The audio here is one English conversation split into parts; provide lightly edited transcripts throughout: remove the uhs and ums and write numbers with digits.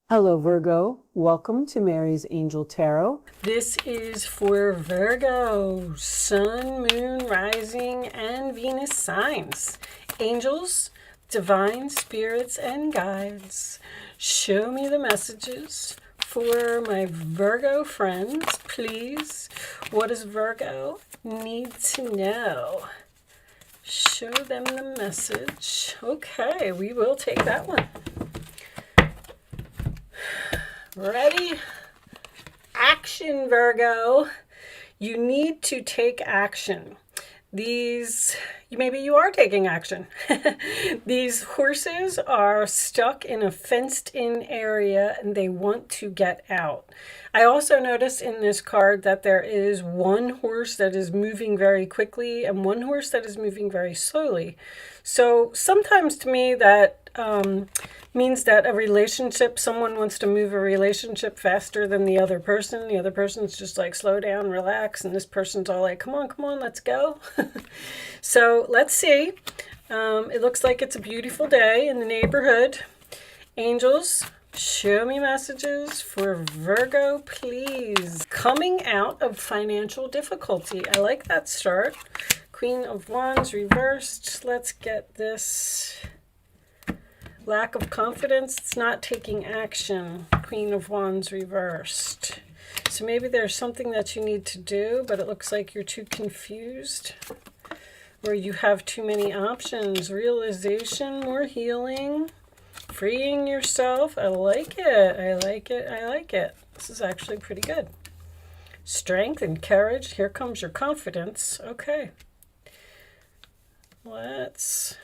Hello, Virgo. Welcome to Mary's Angel Tarot. This is for Virgo, Sun, Moon, Rising, and Venus signs. Angels, divine spirits, and guides, show me the messages for my Virgo friends, please. What does Virgo need to know? Show them the message. Okay, we will take that one. Ready? Action, Virgo. You need to take action. Maybe you are taking action. These horses are stuck in a fenced-in area and they want to get out. I also noticed in this card that there is one horse that is moving very quickly and one horse that is moving very slowly. So sometimes to me that means that a relationship, someone wants to move a relationship faster than the other person. The other person's just like, slow down, relax. And this person's all like, come on, let's go. So let's see. It looks like it's a beautiful day in the neighborhood. Angels, show me messages for Virgo, please. Coming out of financial difficulty. I like that start. Queen of Wands reversed. Let's get this. Lack of confidence, it's not taking action. Queen of Wands reversed. So maybe there's something that you need to do, but it looks like you're too confused. Or you have too many options. Realization, more healing, freeing yourself. I like it, I like it, I like it. This is actually pretty good. Strength and courage. Here comes your confidence. Okay. Let's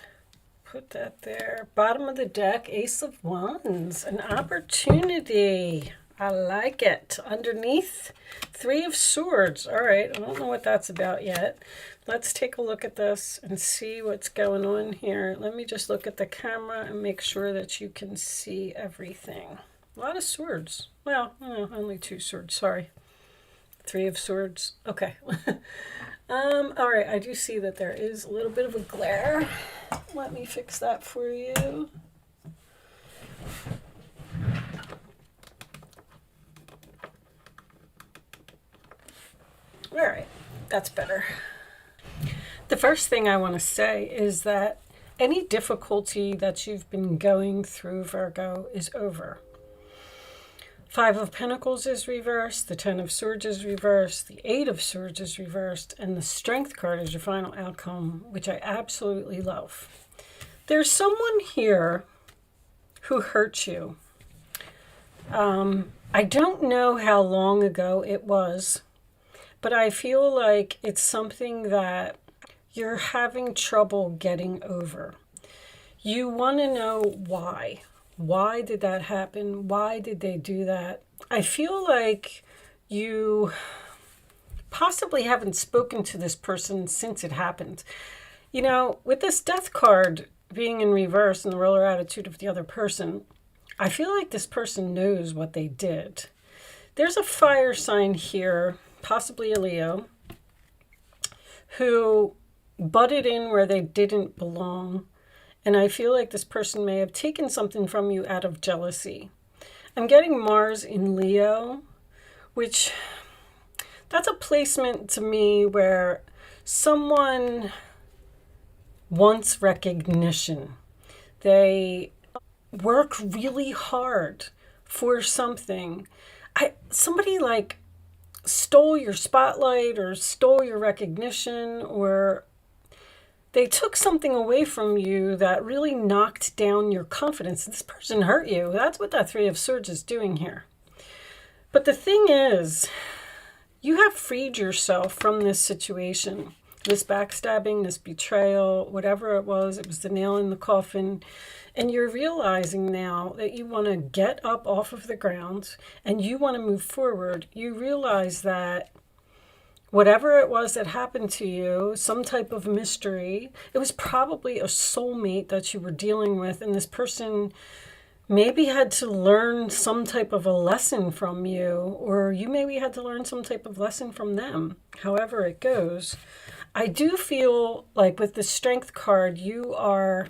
put that there. Bottom of the deck, Ace of Wands, an opportunity. I like it. Underneath, Three of Swords. All right, I don't know what that's about yet. Let's take a look at this and see what's going on here. Let me just look at the camera and make sure that you can see everything. A lot of swords. Well, only two swords, sorry. Three of Swords. Okay. All right, I do see that there is a little bit of a glare. Let me fix that for you. All right, that's better. The first thing I want to say is that any difficulty that you've been going through, Virgo, is over. Five of Pentacles is reversed, the Ten of Swords is reversed, the Eight of Swords is reversed, and the Strength card is your final outcome, which I absolutely love. There's someone here who hurt you. I don't know how long ago it was, but I feel like it's something that you're having trouble getting over. You want to know why. Why did that happen? Why did they do that? I feel like you possibly haven't spoken to this person since it happened. You know, with this Death card being in reverse and the roller attitude of the other person, I feel like this person knows what they did. There's a fire sign here, possibly a Leo, who butted in where they didn't belong. And I feel like this person may have taken something from you out of jealousy. I'm getting Mars in Leo, which that's a placement to me where someone wants recognition. They work really hard for something. Somebody like stole your spotlight or stole your recognition, or they took something away from you that really knocked down your confidence. This person hurt you. That's what that Three of Swords is doing here. But the thing is, you have freed yourself from this situation. This backstabbing, this betrayal, whatever it was the nail in the coffin. And you're realizing now that you want to get up off of the ground and you want to move forward. You realize that whatever it was that happened to you, some type of mystery, it was probably a soulmate that you were dealing with, and this person maybe had to learn some type of a lesson from you, or you maybe had to learn some type of lesson from them, however it goes. I do feel like with the Strength card, you are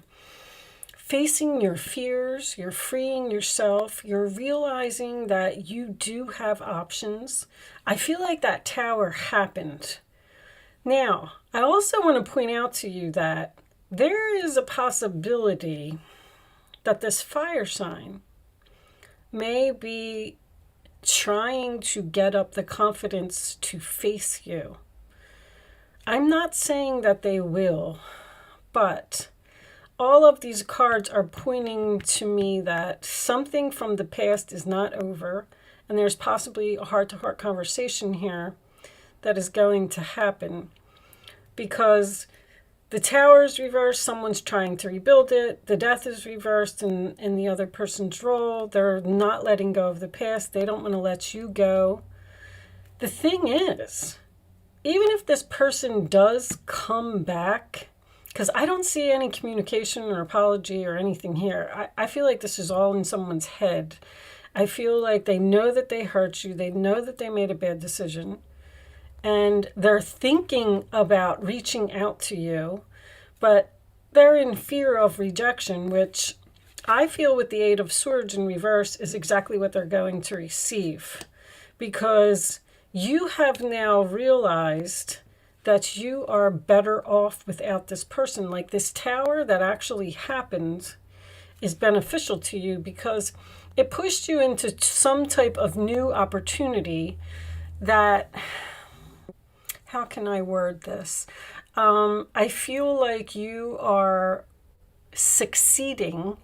facing your fears, you're freeing yourself, you're realizing that you do have options. I feel like that tower happened. Now, I also want to point out to you that there is a possibility that this fire sign may be trying to get up the confidence to face you. I'm not saying that they will, but all of these cards are pointing to me that something from the past is not over, and there's possibly a heart-to-heart conversation here that is going to happen, because the tower is reversed, someone's trying to rebuild it, the death is reversed in the other person's role, they're not letting go of the past, they don't want to let you go. The thing is, even if this person does come back, because I don't see any communication or apology or anything here. I feel like this is all in someone's head. I feel like they know that they hurt you. They know that they made a bad decision. And they're thinking about reaching out to you, but they're in fear of rejection, which I feel with the Eight of Swords in reverse is exactly what they're going to receive. Because you have now realized that you are better off without this person. Like this tower that actually happened is beneficial to you because it pushed you into some type of new opportunity that, how can I word this? I feel like you are succeeding.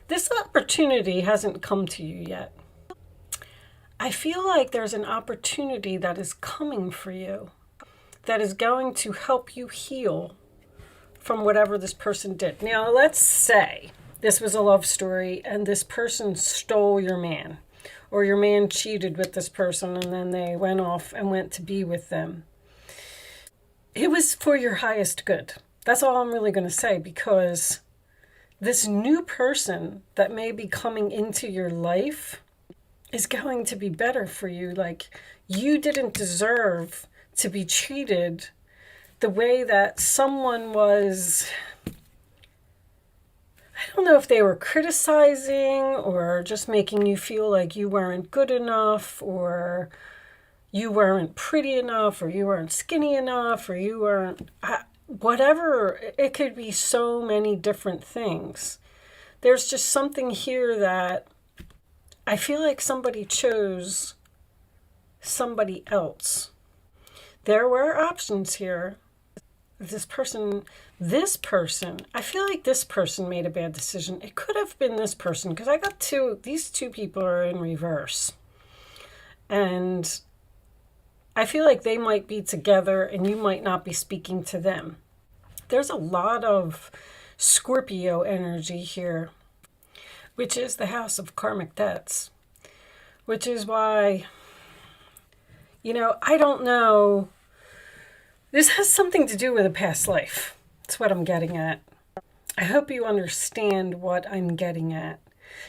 This opportunity hasn't come to you yet. I feel like there's an opportunity that is coming for you that is going to help you heal from whatever this person did. Now, let's say this was a love story and this person stole your man, or your man cheated with this person and then they went off and went to be with them. It was for your highest good. That's all I'm really going to say, because this new person that may be coming into your life is going to be better for you. Like, you didn't deserve to be treated the way that someone was. I don't know if they were criticizing or just making you feel like you weren't good enough, or you weren't pretty enough, or you weren't skinny enough, or you weren't whatever. It could be so many different things. There's just something here that I feel like somebody chose somebody else. There were options here. This person, I feel like this person made a bad decision. It could have been this person, because I got these two people are in reverse. And I feel like they might be together and you might not be speaking to them. There's a lot of Scorpio energy here, which is the house of karmic debts, which is why, I don't know. This has something to do with a past life. That's what I'm getting at. I hope you understand what I'm getting at.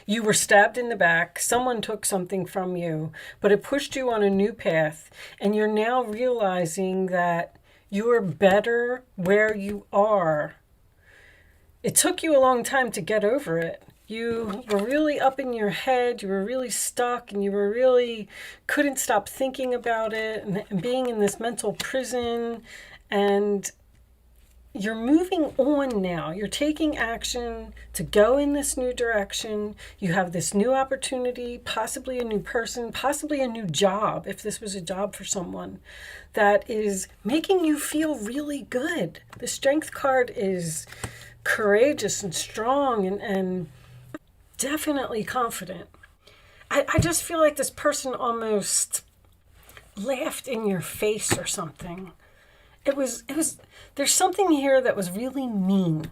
You were stabbed in the back, someone took something from you, but it pushed you on a new path, and you're now realizing that you're better where you are. It took you a long time to get over it. You were really up in your head, you were really stuck, and you were really couldn't stop thinking about it and being in this mental prison, and you're moving on now. You're taking action to go in this new direction. You have this new opportunity, possibly a new person, possibly a new job, if this was a job for someone, that is making you feel really good. The Strength card is courageous and strong and definitely confident. I just feel like this person almost laughed in your face or something. There's something here that was really mean.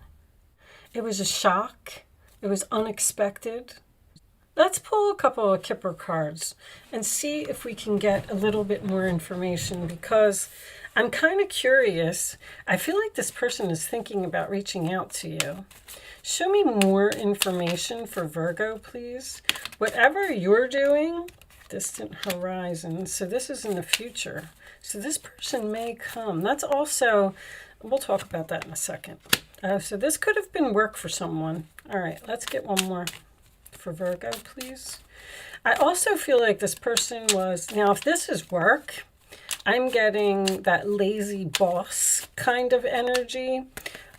It was a shock. It was unexpected. Let's pull a couple of Kipper cards and see if we can get a little bit more information, because I'm kind of curious. I feel like this person is thinking about reaching out to you. Show me more information for Virgo, please. Whatever you're doing, distant horizon. So this is in the future. So this person may come. That's also, we'll talk about that in a second. So this could have been work for someone. All right, let's get one more for Virgo, please. I also feel like this person was, now if this is work, I'm getting that lazy boss kind of energy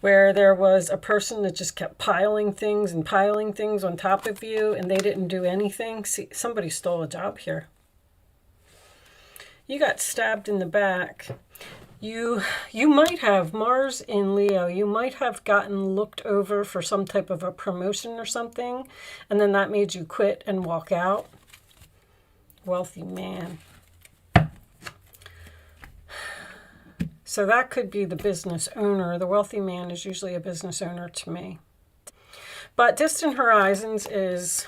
where there was a person that just kept piling things and piling things on top of you and they didn't do anything. See, somebody stole a job here. You got stabbed in the back. You might have Mars in Leo. You might have gotten looked over for some type of a promotion or something, and then that made you quit and walk out. Wealthy man. So that could be the business owner. The wealthy man is usually a business owner to me. But distant horizons is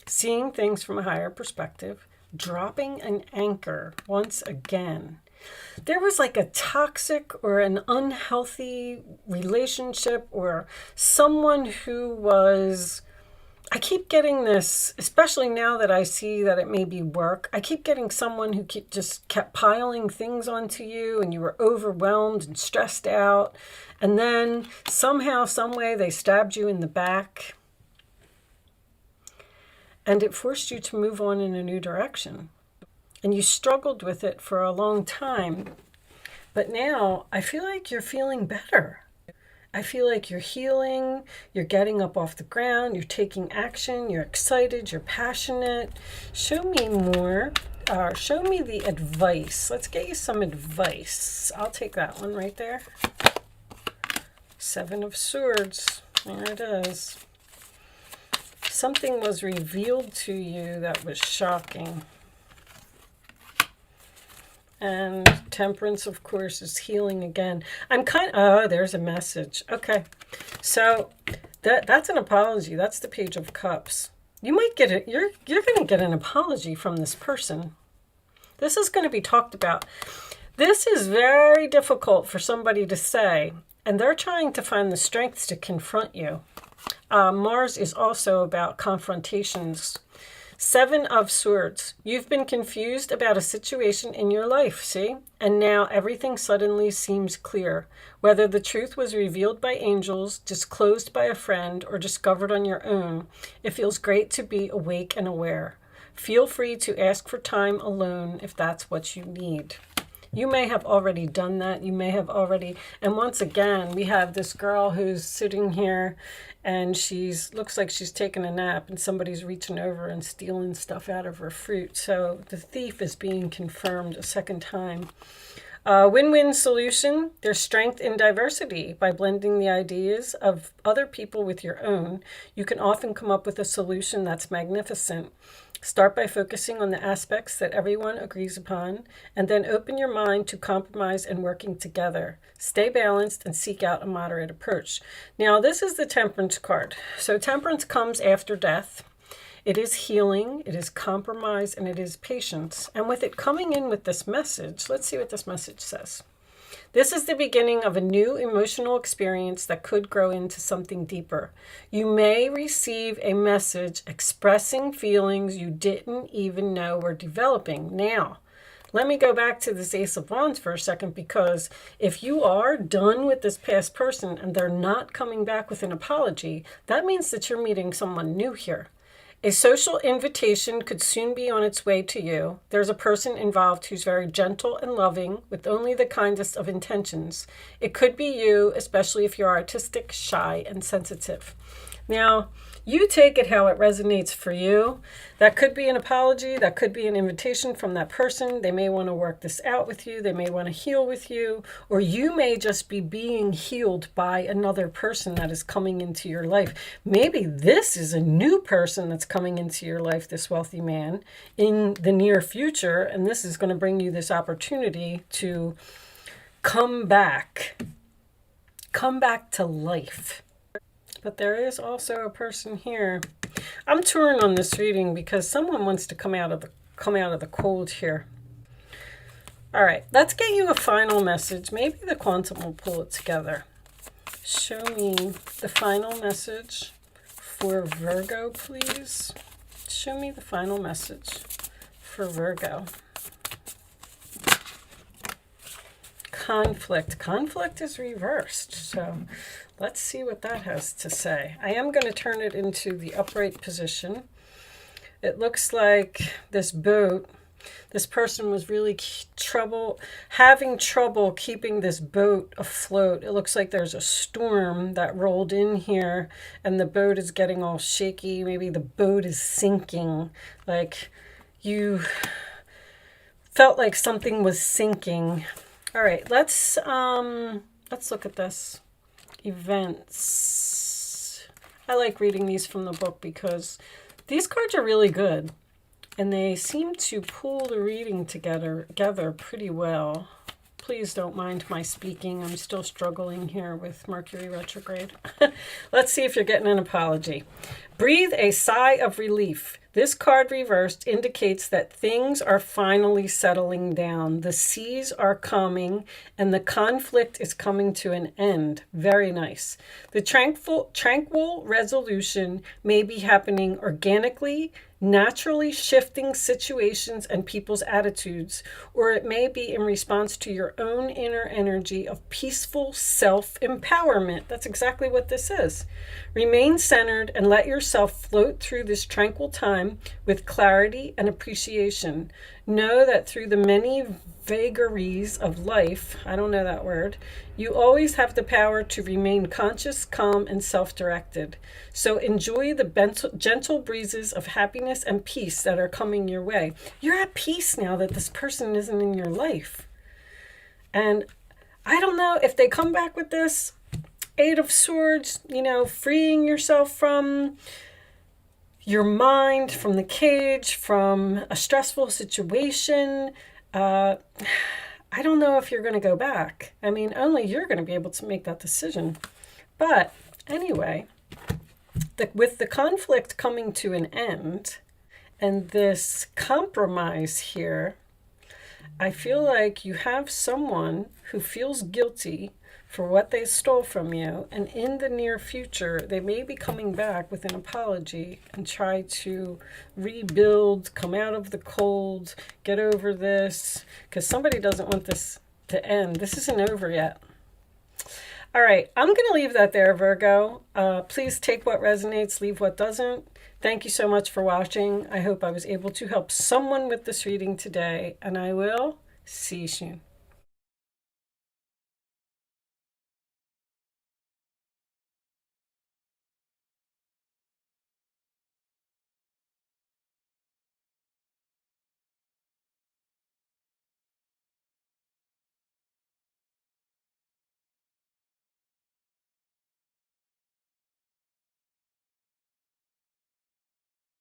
seeing things from a higher perspective, dropping an anchor once again. There was like a toxic or an unhealthy relationship or someone who was, I keep getting this, especially now that I see that it may be work, I keep getting someone who just kept piling things onto you and you were overwhelmed and stressed out. And then somehow, some way they stabbed you in the back and it forced you to move on in a new direction. And you struggled with it for a long time. But now I feel like you're feeling better. I feel like you're healing, you're getting up off the ground, you're taking action, you're excited, you're passionate. Show me more. Show me the advice. Let's get you some advice. I'll take that one right there. 7 of Swords. There it is. Something was revealed to you that was shocking. And Temperance, of course, is healing again. I'm oh, there's a message. Okay. So that's an apology. That's the Page of Cups. You might get it. You're going to get an apology from this person. This is going to be talked about. This is very difficult for somebody to say, and they're trying to find the strength to confront you. Mars is also about confrontations. 7 of Swords. You've been confused about a situation in your life, see? And now everything suddenly seems clear. Whether the truth was revealed by angels, disclosed by a friend, or discovered on your own, it feels great to be awake and aware. Feel free to ask for time alone if that's what you need. You may have already done that. You may have already, and once again, we have this girl who's sitting here and looks like she's taking a nap and somebody's reaching over and stealing stuff out of her fruit. So the thief is being confirmed a second time. Win-win solution. There's strength in diversity. By blending the ideas of other people with your own, you can often come up with a solution that's magnificent. Start by focusing on the aspects that everyone agrees upon, and then open your mind to compromise and working together. Stay balanced and seek out a moderate approach. Now, this is the Temperance card. So Temperance comes after death. It is healing, it is compromise, and it is patience. And with it coming in with this message, let's see what this message says. This is the beginning of a new emotional experience that could grow into something deeper. You may receive a message expressing feelings you didn't even know were developing. Now, let me go back to this Ace of Wands for a second, because if you are done with this past person and they're not coming back with an apology, that means that you're meeting someone new here. A social invitation could soon be on its way to you. There's a person involved who's very gentle and loving with only the kindest of intentions. It could be you, especially if you're artistic, shy, and sensitive. Now, you take it how it resonates for you. That could be an apology. That could be an invitation from that person. They may want to work this out with you. They may want to heal with you. Or you may just be being healed by another person that is coming into your life. Maybe this is a new person that's coming into your life, this wealthy man, in the near future. And this is going to bring you this opportunity to come back to life. But there is also a person here. I'm torn on this reading because someone wants to come out of the cold here. All right, let's get you a final message. Maybe the quantum will pull it together. Show me the final message for Virgo, please. Show me the final message for Virgo. conflict. Conflict is reversed. So let's see what that has to say. I am going to turn it into the upright position. It looks like this boat, this person was really having trouble keeping this boat afloat. It looks like there's a storm that rolled in here and the boat is getting all shaky. Maybe the boat is sinking. Like you felt like something was sinking. All right, let's look at this. Events. I like reading these from the book because these cards are really good. And they seem to pull the reading together pretty well. Please don't mind my speaking. I'm still struggling here with Mercury retrograde. Let's see if you're getting an apology. Breathe a sigh of relief. This card reversed indicates that things are finally settling down. The seas are calming and the conflict is coming to an end. Very nice. The tranquil resolution may be happening organically, naturally shifting situations and people's attitudes, or it may be in response to your own inner energy of peaceful self-empowerment. That's exactly what this is. Remain centered and let yourself float through this tranquil time with clarity and appreciation. Know that through the many vagaries of life, I don't know that word, you always have the power to remain conscious, calm, and self-directed. So enjoy the gentle breezes of happiness and peace that are coming your way. You're at peace now that this person isn't in your life. And I don't know if they come back with this Eight of Swords, freeing yourself from your mind, from the cage, from a stressful situation. I don't know if you're going to go back. I mean, only you're going to be able to make that decision. But anyway, with the conflict coming to an end and this compromise here, I feel like you have someone who feels guilty for what they stole from you, and in the near future they may be coming back with an apology and try to rebuild, come out of the cold, get over this, because somebody doesn't want this to end. This isn't over yet. All right, I'm going to leave that there, Virgo. Please take what resonates, leave what doesn't. Thank you so much for watching. I hope I was able to help someone with this reading today, and I will see you soon.